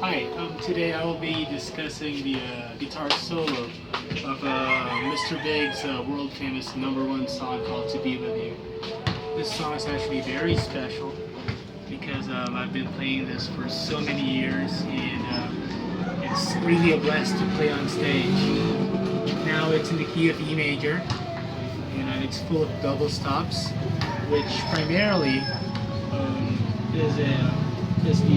Hi, today I will be discussing the guitar solo of Mr. Big's world famous #1 song called To Be With You. This song is actually very special because I've been playing this for so many years and it's really a blast to play on stage. Now it's in the key of E major and it's full of double stops, which primarily um, is, a, is the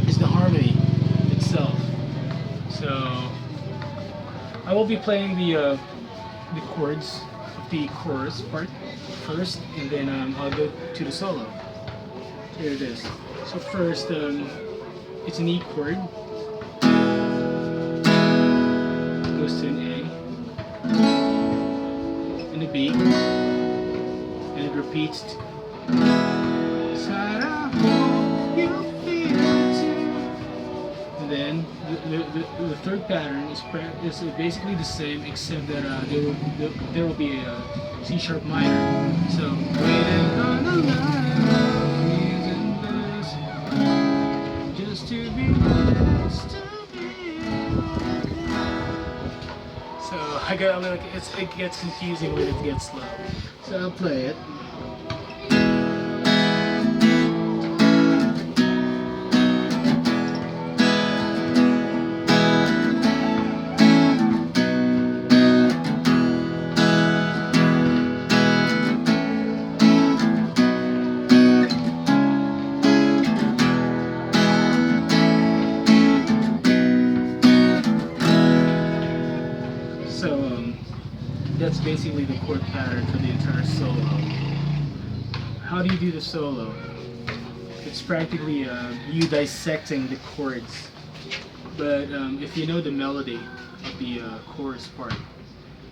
is the harmony itself. So I will be playing the chords of the chorus part first, and then I'll go to the solo. Here it is. So first, it's an E chord, goes to an A, and a B, and it repeats. And then the third pattern is basically the same, except that there will be a C sharp minor. So waiting on the line, just to be blessed to be. So I got a little. It gets confusing when it gets slow. So I'll play it. So that's basically the chord pattern for the entire solo. How do you do the solo? It's practically you dissecting the chords. But if you know the melody of the chorus part,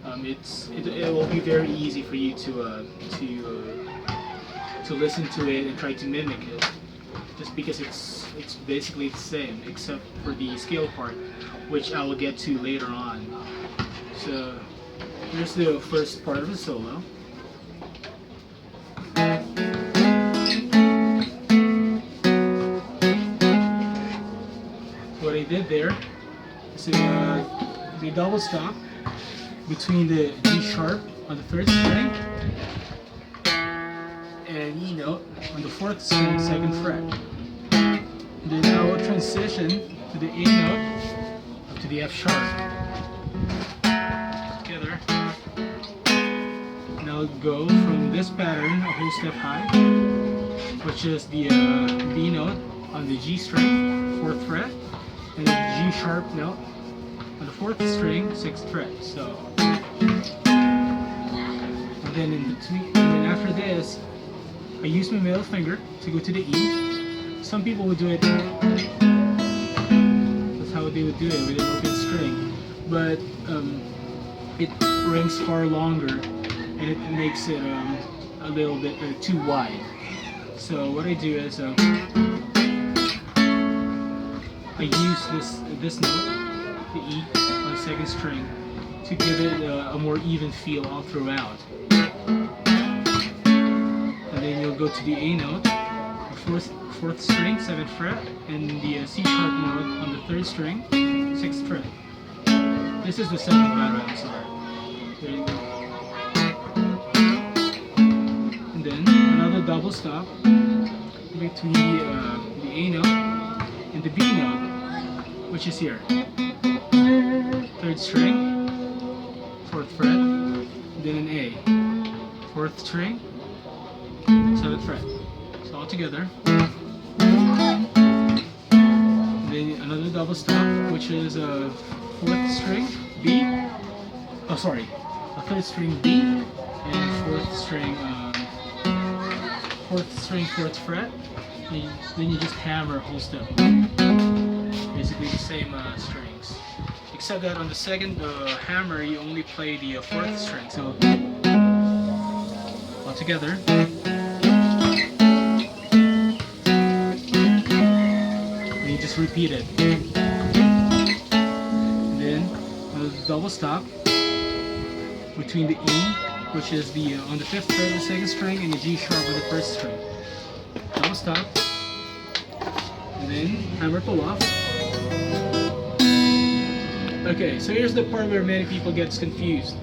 it will be very easy for you to listen to it and try to mimic it. Just because it's basically the same, except for the scale part, which I will get to later on. So here's the first part of the solo. What I did there is the double stop between the G sharp on the third string and an E note on the fourth string, second fret. Then I will transition to the A note up to the F sharp. Together. Now go from this pattern a whole step high, which is the B note on the G string, 4th fret, and the G sharp note on the 4th string, 6th fret. So, and then in between, and then after this, I use my middle finger to go to the E. Some people would do it. That's how they would do it with an open string, but it rings far longer and it makes it a little bit too wide. So what I do is I use this note, the E, on the second string to give it a more even feel all throughout. And then you'll go to the A note, the fourth string, 7th fret, and the C sharp note on the 3rd string, 6th fret. This is the second pattern, I'm sorry. There you go. And then another double stop between the A note and the B note, which is here. 3rd string, 4th fret, then an A. 4th string, 7th fret. So all together. And then another double stop, which is a 4th string, B. Oh, sorry. A 3rd string B and 4th string, 4th fret. Then you just hammer a whole step. Basically the same strings, except that on the second hammer you only play the 4th string. So all together. And you just repeat it. And then a double stop between the E, which is the on the 5th fret of the 2nd string, and the G sharp on the 1st string. Double stop. and then hammer pull off. Okay, so here's the part where many people gets confused.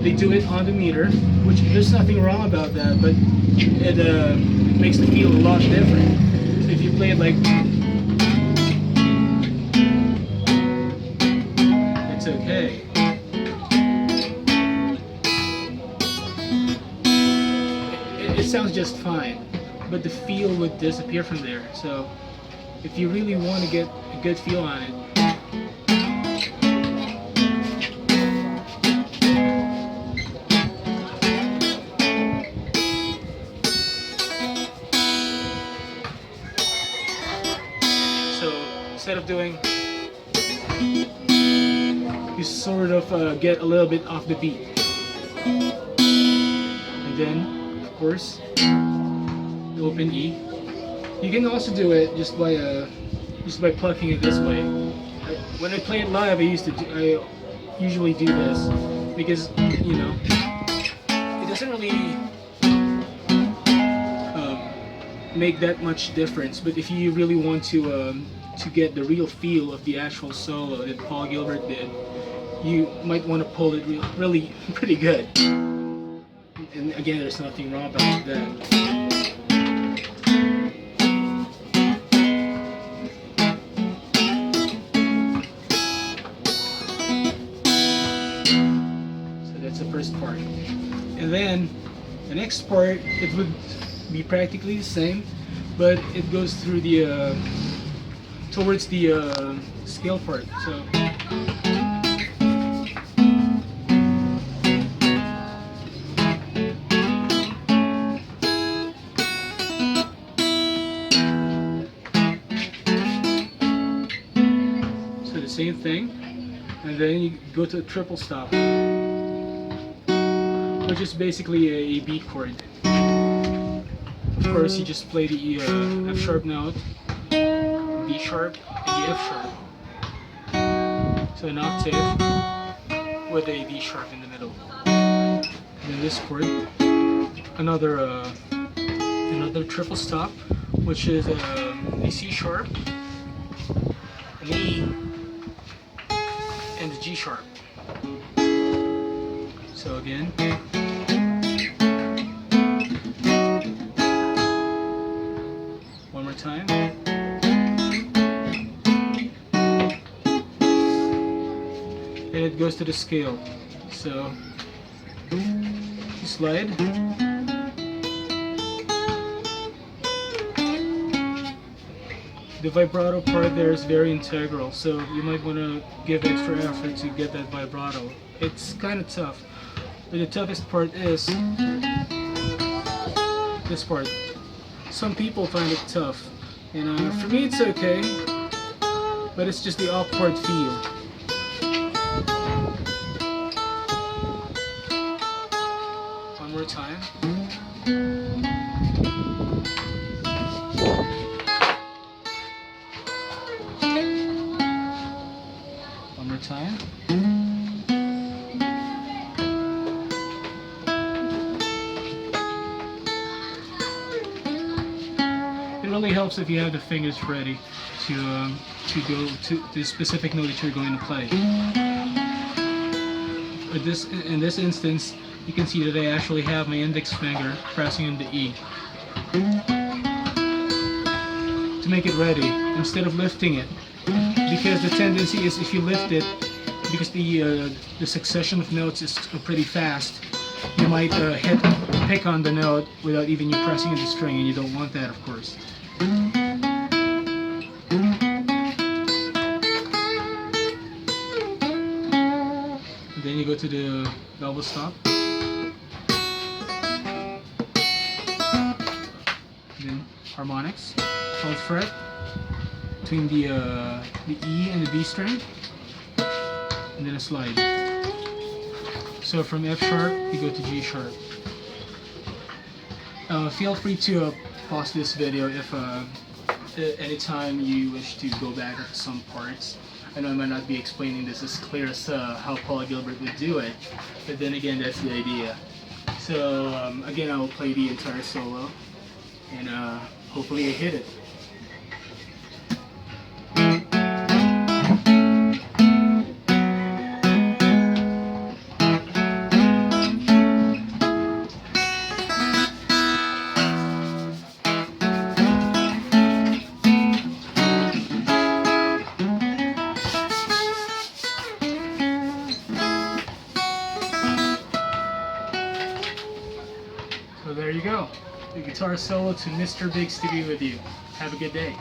They do it on the meter, which there's nothing wrong about that, but it makes the feel a lot different. So if you play it like, it's okay. It sounds just fine, but the feel would disappear from there. So if you really want to get a good feel on it, instead of doing, you sort of get a little bit off the beat, and then of course open E. You can also do it just by plucking it this way. When I play it live, I usually do this because, you know, it doesn't really make that much difference. But if you really want to get the real feel of the actual solo that Paul Gilbert did, you might want to pull it really pretty good. And again, there's nothing wrong about that. So that's the first part. And then the next part, it would be practically the same, but it goes through the towards the scale part. So the same thing, and then you go to a triple stop, which is basically a B chord. Of course, you just play the F sharp note, B sharp, and the F sharp. So an octave with a B sharp in the middle. And then this chord, another triple stop, which is a C sharp, an E, and the G sharp. So again, one more time. And it goes to the scale. So you slide. The vibrato part there is very integral, so you might want to give extra effort to get that vibrato. It's kind of tough, but the toughest part is this part. Some people find it tough, and for me it's okay, but it's just the awkward feel. One more time. One more time. It really helps if you have the fingers ready to go to the specific note that you're going to play. But in this instance, you can see that I actually have my index finger pressing on the E to make it ready instead of lifting it. Because the tendency is, if you lift it, because the succession of notes is pretty fast, you might pick on the note without even you pressing the string, and you don't want that, of course. And then you go to the double stop. And then harmonics, 12th fret between the E and the B string, and then a slide. So from F sharp, you go to G sharp. Feel free to pause this video if anytime you wish to go back to some parts. I know I might not be explaining this as clear as how Paul Gilbert would do it, but then again, that's the idea. So again, I will play the entire solo, and hopefully I hit it. So there you go. The guitar solo to Mr. Biggs to be with you. Have a good day.